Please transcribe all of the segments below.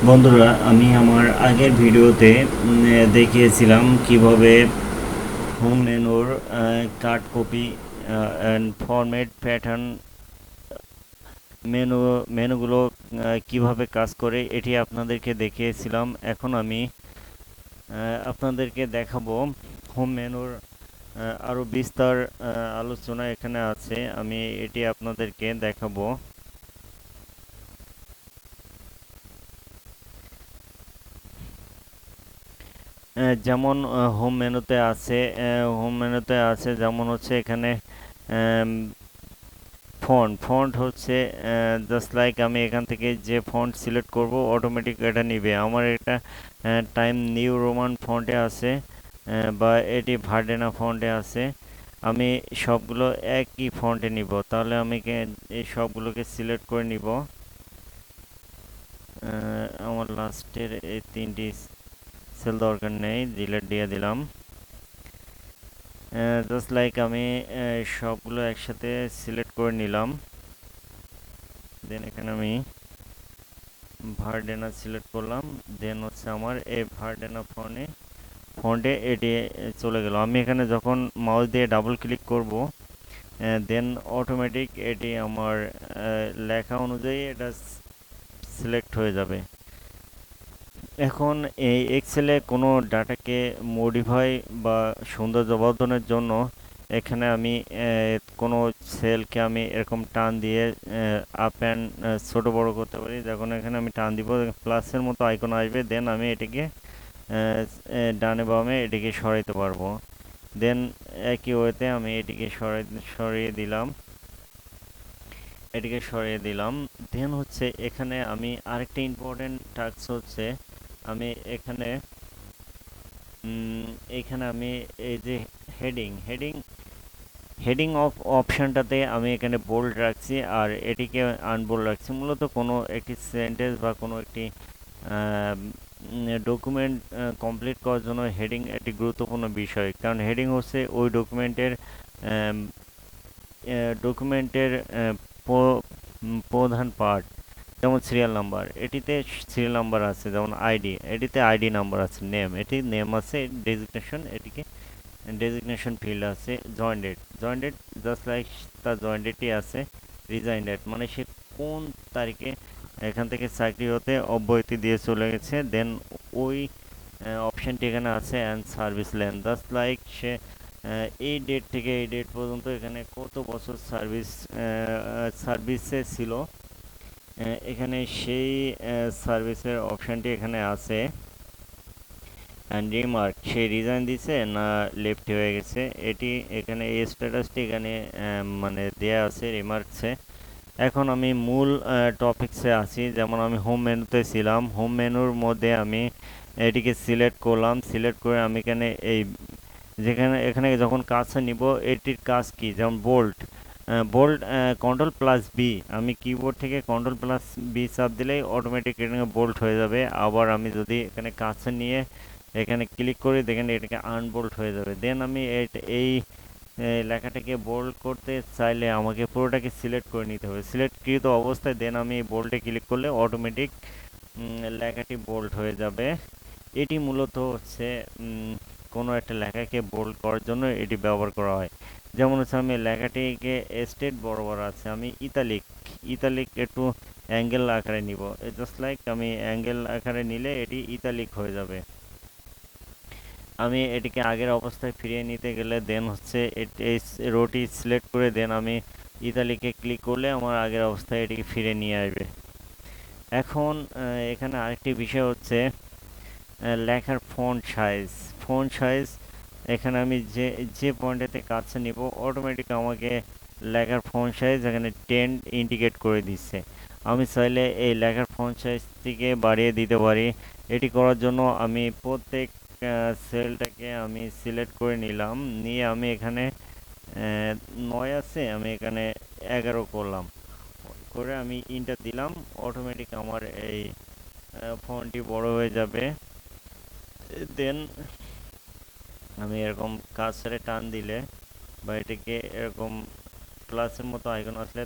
বন্ধুরা, আমি আমার আগের ভিডিওতে দেখিয়েছিলাম কিভাবে হোম মেনুর cut copy and format pattern menu মেনুগুলো কিভাবে কাজ করে এটি আপনাদেরকে দেখিয়েছিলাম। এখন আমি আপনাদেরকে দেখাবো হোম মেনুর আরও বিস্তার আলোচনা এখানে আছে। আমি এটি আপনাদেরকে দেখাবো। যেমন হোম মেনুতে আছে যেমন হচ্ছে এখানে ফন্ট হচ্ছে জাস্ট লাইক আমি এখান থেকে যে ফন্ট সিলেক্ট করব অটোমেটিক এটা নিবে। আমার এটা টাইম নিউ রোমান ফন্টে আছে বা এটি ভার্ডেনা ফন্টে আছে। আমি সবগুলো একই ফন্টে নিব, তাহলে আমি এই সবগুলোকে সিলেক্ট করে নিব। আমার লাস্টের এই তিনটি সেল দরকার নেই, ডিলিট দিয়ে দিলাম। জাস্ট লাইক আমি সবগুলো একসাথে সিলেক্ট করে নিলাম। দেন এখানে আমি ভার্ডেনা সিলেক্ট করলাম। দেন হচ্ছে আমার এই ভার্ডেনা ফন্টে এটি চলে গেল। আমি এখানে যখন মাউস দিয়ে ডাবল ক্লিক করব দেন অটোমেটিক এটি আমার লেখা অনুযায়ী এটা সিলেক্ট হয়ে যাবে। এখন এই এক্সেলে কোনো ডাটাকে মডিফাই বা সৌন্দর্য বর্ধনের জন্য এখানে আমি কোনো সেলকে আমি এরকম টান দিয়ে আপ অ্যান্ড ছোটো বড়ো করতে পারি। যখন এখানে আমি টান দিব প্লাসের মতো আইকন আসবে, দেন আমি এটিকে ডানে বামে এটিকে সরাইতে পারবো। দেন একই ওয়েতে আমি এটিকে সরিয়ে দিলাম। দেন হচ্ছে এখানে আমি আরেকটা ইম্পর্টেন্ট টাস্ক হচ্ছে আমি এখানে এখানে আমি এই যে হেডিং হেডিং হেডিং অফ অপশনটাতে আমি এখানে বোল্ড রাখছি আর এটিকে আনবোল্ড রাখছি। মূলত কোনো একটি সেন্টেন্স বা কোনো একটি ডকুমেন্ট কমপ্লিট করার জন্য হেডিং একটি গুরুত্বপূর্ণ বিষয়, কারণ হেডিং হচ্ছে ওই ডকুমেন্টের প্রধান পার্ট। যেমন সিরিয়াল নাম্বার, এটিতে সিরিয়াল নাম্বার আছে, যেমন আইডি এটিতে আইডি নাম্বার আছে, নেম এটি নেম আছে, ডেজিগনেশন এটিকে ডেজিগনেশন ফিল্ড আছে, জয়েন্ট ডেট জাস্ট লাইক তার জয়েন্ট ডেটই আছে। রিজাইন ডেট মানে সে কোন তারিখে এখান থেকে চাকরি হতে অব্যাহতি দিয়ে চলে গেছে। দেন ওই অপশানটি এখানে আছে and service lane just like say এই ডেট থেকে এই ডেট পর্যন্ত এখানে কত বছর সার্ভিসে ছিল। এখানে সেই সার্ভিসের অপশানটি এখানে আছে। অ্যান্ড রিমার্ক সে রিজাইন দিছে না লেফট হয়ে গেছে, এটি এখানে এই স্ট্যাটাসটি এখানে মানে দেয়া আছে রিমার্কসে। এখন আমি মূল টপিকসে আছি। যেমন আমি হোম মেনুতে ছিলাম, হোম মেনুর মধ্যে আমি এটিকে সিলেক্ট করলাম। সিলেক্ট করে আমি এখানে এখানে যখন কাজটা নিব এটির কাজ কি, যেমন বোল্ড কন্ট্রোল প্লাস বি, আমি কিবোর্ড থেকে কন্ট্রোল প্লাস বি চাপ দিলেই অটোমেটিক এখানে বোল্ড হয়ে যাবে। আবার আমি যদি এখানে কাজটা নিয়ে এখানে ক্লিক করি দেখেন এটাকে আনবোল্ড হয়ে যাবে। দেন আমি এই লেখাটাকে বোল্ড করতে চাইলে আমাকে পুরোটাকে সিলেক্ট করে নিতে হবে সিলেক্টকৃত অবস্থায়। দেন আমি বোল্ডে ক্লিক করলে অটোমেটিক লেখাটি বোল্ড হয়ে যাবে। এটি মূলত হচ্ছে কোনো একটা লেখাকে বোল্ড করার জন্য এটি ব্যবহার করা হয়। যেমন হচ্ছে আমি লেখাটিকে স্টেট বরাবর আছে, আমি ইতালিক একটু অ্যাঙ্গেল আকারে নিব। জাস্ট লাইক আমি অ্যাঙ্গেল আকারে নিলে এটি ইতালিক হয়ে যাবে। আমি এটিকে আগের অবস্থায় ফিরিয়ে নিতে গেলে দেন হচ্ছে এই রোটি সিলেক্ট করে দেন আমি ইতালিকে ক্লিক করলে আমার আগের অবস্থায় এটিকে ফিরে নিয়ে আসবে। এখন এখানে আরেকটি বিষয় হচ্ছে লেখার ফন্ট সাইজ। এখানে আমি যে পয়েন্টেতে কাজটা নিব অটোমেটিক আমাকে লেখার ফন্ট সাইজ এখানে 10 ইন্ডিকেট করে দিচ্ছে। আমি চাইলে এই লেখার ফন্ট সাইজটিকে বাড়িয়ে দিতে পারি। এটি করার জন্য আমি প্রত্যেক সেলটাকে আমি সিলেক্ট করে নিলাম, নিয়ে আমি এখানে 9 আছে, আমি এখানে 11 করলাম, করে আমি ইন্টার দিলাম। অটোমেটিক আমার এই ফন্টটি বড় হয়ে যাবে। দেন আমি এরকম কার্সারে টান দিলে বা এটিকে এরকম প্লাসের মতো আইকন আসলে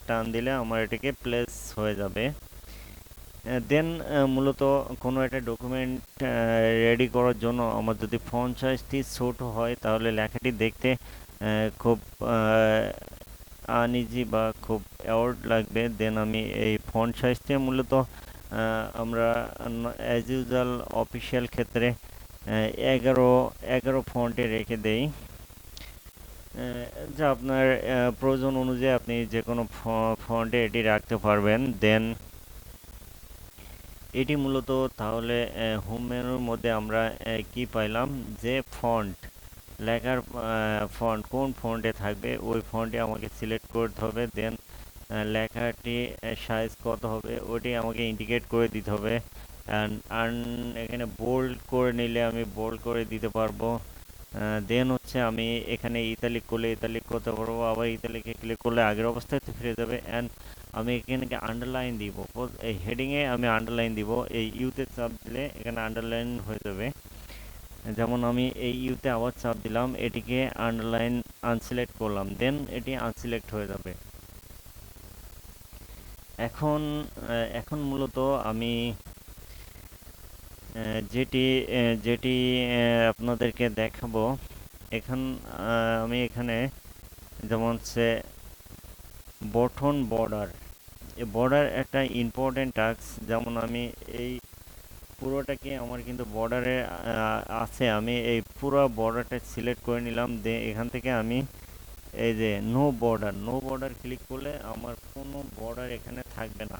টান দিলে আমার এটিকে প্লেস হয়ে যাবে। দেন মূলত কোনো একটা ডকুমেন্ট রেডি করার জন্য আমার যদি ফন্ট সাইজটি ছোট হয় তাহলে লেখাটি দেখতে খুব আনইজি বা খুব অ্যাওয়ার্ড লাগবে। দেন আমি এই ফন্ট সাইজটি মূলত আমরা অ্যাজ ইউজুয়াল অফিসিয়াল ক্ষেত্রে 11 11 ফন্টে রেখে দেই। যা আপনার প্রয়োজন অনুযায়ী আপনি যে কোনো ফন্টে এটি রাখতে পারবেন। দেন এটি মূলত তাহলে হোম মেনুর মধ্যে আমরা কি পাইলাম যে ফন্ট লেখার ফন্ট কোন ফন্টে থাকবে ওই ফন্টে আমাকে সিলেক্ট করতে হবে। দেন লেখাটি সাইজ কত হবে ওটি আমাকে ইন্ডিকেট করে দিতে হবে। অ্যান্ড এখানে বোল্ড করে নিলে আমি বোল্ড করে দিতে পারবো। দেন হচ্ছে আমি এখানে ইতালিক করলে ইতালিক করতে পারবো, আবার ইতালিকে ক্লিক করলে আগের অবস্থায় ফিরে যাবে। অ্যান্ড আমি এখানে আন্ডারলাইন দিব, এই হেডিংয়ে আমি আন্ডারলাইন দিব, এই ইউতে চাপ দিলে এখানে আন্ডারলাইন হয়ে যাবে। যেমন আমি এই ইউতে আবার চাপ দিলাম, এটিকে আন্ডারলাইন আনসিলেক্ট করলাম, দেন এটি আনসিলেক্ট হয়ে যাবে। এখন এখন মূলত আমি যেটি যেটি আপনাদেরকে দেখাবো এখন, আমি এখানে যেমন হচ্ছে বটন বর্ডার, এই বর্ডার একটা ইম্পর্টেন্ট টাস্ক। যেমন আমি এই পুরোটাকে আমার কিন্তু বর্ডারে আছে, আমি এই পুরো বর্ডারটা সিলেক্ট করে নিলাম। এখান থেকে আমি এই যে নো বর্ডার ক্লিক করলে আমার কোনো বর্ডার এখানে থাকবে না।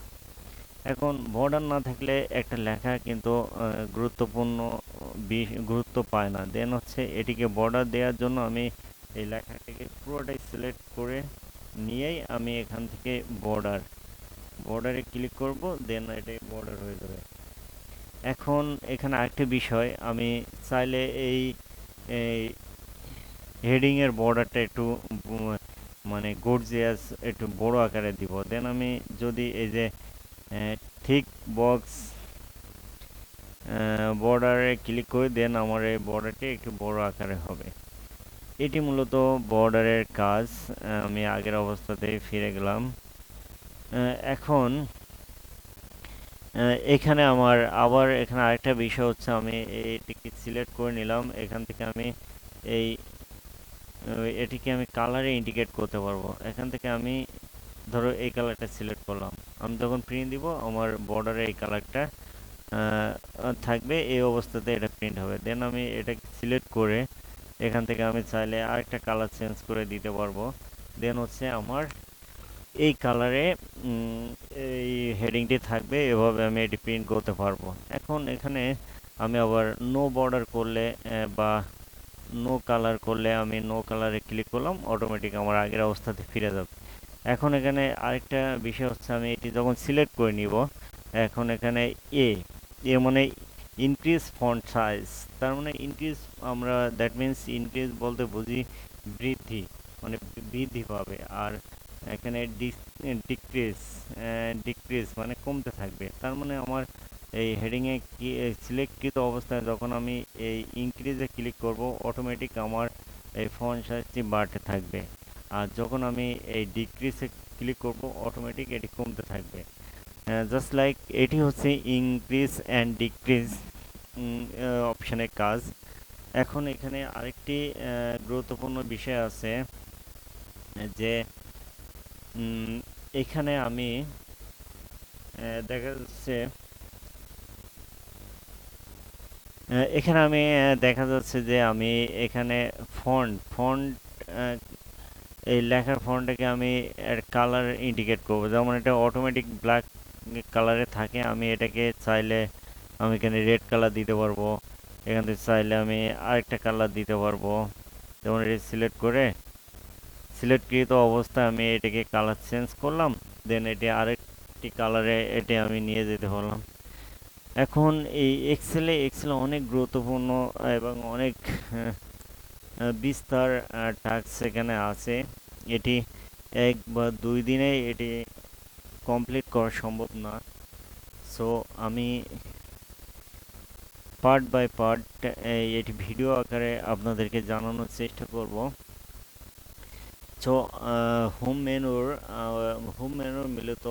এখন বর্ডার না থাকলে একটা লেখা কিন্তু গুরুত্বপূর্ণ গুরুত্ব পায় না। দেন হচ্ছে এটিকে বর্ডার দেওয়ার জন্য আমি এই লেখাটিকে পুরোটাই সিলেক্ট করে নিয়েই আমি এখান থেকে বর্ডারে ক্লিক করব, দেন এটাই বর্ডার হয়ে যাবে। এখন এখানে আরেকটা বিষয়, আমি চাইলে এই হেডিং এর বর্ডারটা একটু মানে গর্জিয়াস একটু বড় আকারে দিব। দেন আমি যদি এই যে ঠিক বক্স বর্ডারে ক্লিক করে দেন আমার এই বর্ডারটি একটু বড় আকারে হবে। এটি মূলত বর্ডারের কাজ। আমি আগের অবস্থাতে ফিরে গেলাম। এখন এখানে আমার আবার এখানে আরেকটা বিষয় হচ্ছে, আমি এটিকে সিলেক্ট করে নিলাম। এখান থেকে আমি এই এটিকে আমি কালারে ইন্ডিকেট করতে পারবো। এখান থেকে আমি ধরো এই কালারটা সিলেক্ট করলাম, আমি যখন প্রিন্ট দিব আমার বর্ডারে এই কালারটা থাকবে, এই অবস্থাতে এটা প্রিন্ট হবে। দেন আমি এটা সিলেক্ট করে এখান থেকে আমি চাইলে আরেকটা কালার চেঞ্জ করে দিতে পারবো। দেন হচ্ছে আমার এই কালারে এই হেডিংটি থাকবে, এভাবে আমি এটি প্রিন্ট করতে পারবো। এখন এখানে আমি আবার নো বর্ডার করলে বা নো কালার করলে, আমি নো কালারে ক্লিক করলাম, অটোমেটিক আমার আগের অবস্থাতে ফিরে যাবে। এখন এখানে আরেকটা বিষয় হচ্ছে, আমি এটি যখন সিলেক্ট করে নিব, এখন এখানে এ এ মানে ইনক্রিজ ফন্ট সাইজ, তার মানে ইনক্রিজ, আমরা দ্যাট মিন্স ইনক্রিজ বলতে বুঝি বৃদ্ধি, মানে বৃদ্ধি পাবে। আর এখানে ডিক্রিজ ডিক্রিজ মানে কমতে থাকবে। তার মানে আমার এই হেডিংয়ে কি সিলেক্টকৃত অবস্থায় যখন আমি এই ইনক্রিজে ক্লিক করব, অটোমেটিক আমার এই ফন্ট সাইজটি বাড়তে থাকবে। আর যখন আমি এই ডিক্রিজে ক্লিক করব, অটোমেটিক এটি কমতে থাকবে। জাস্ট লাইক এটি হচ্ছে ইনক্রিজ অ্যান্ড ডিক্রিজ অপশানের কাজ। এখন এখানে আরেকটি গুরুত্বপূর্ণ বিষয় আছে যে এখানে আমি দেখা যাচ্ছে দেখা যাচ্ছে যে আমি এখানে ফন্ট এই লেখার ফন্টটাকে আমি কালার ইন্ডিকেট করবো। যেমন এটা অটোমেটিক ব্ল্যাক কালারে থাকে, আমি এটাকে চাইলে আমি এখানে রেড কালার দিতে পারবো। এখান থেকে চাইলে আমি আরেকটা কালার দিতে পারবো। যেমন এটা সিলেক্টকৃত অবস্থায় আমি এটাকে কালার চেঞ্জ করলাম, দেন এটি আরেকটি কালারে এটি আমি নিয়ে যেতে পারলাম। এখন এই এক্সেলে অনেক গুরুত্বপূর্ণ এবং অনেক বিস্তার টাস্ক এখানে আছে। এটি 1 বা 2 দিনে এটি কমপ্লিট করা সম্ভব না। সো আমি পার্ট বাই পার্ট এটি ভিডিও আকারে আপনাদেরকে জানানোর চেষ্টা করব। সো হোম মেনুর মূলত